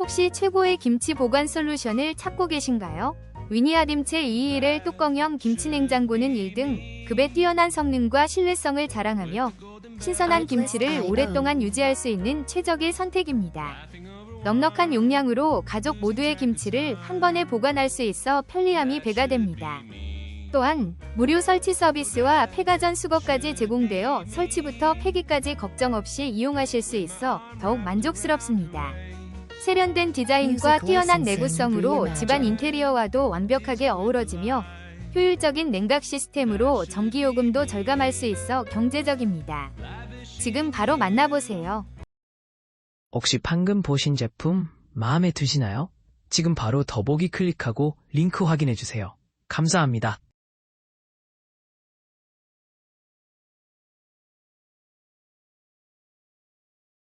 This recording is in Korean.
혹시 최고의 김치 보관 솔루션을 찾고 계신가요? 위니아딤체 221L 뚜껑형 김치냉장고는 1등 급의 뛰어난 성능과 신뢰성을 자랑하며 신선한 김치를 오랫동안 유지할 수 있는 최적의 선택입니다. 넉넉한 용량으로 가족 모두의 김치를 한 번에 보관할 수 있어 편리함이 배가 됩니다. 또한 무료 설치 서비스와 폐가전 수거까지 제공되어 설치부터 폐기까지 걱정 없이 이용하실 수 있어 더욱 만족스럽습니다. 세련된 디자인과 뛰어난 내구성으로 집안 인테리어와도 완벽하게 어우러지며 효율적인 냉각 시스템으로 전기요금도 절감할 수 있어 경제적입니다. 지금 바로 만나보세요. 혹시 방금 보신 제품 마음에 드시나요? 지금 바로 더보기 클릭하고 링크 확인해주세요. 감사합니다.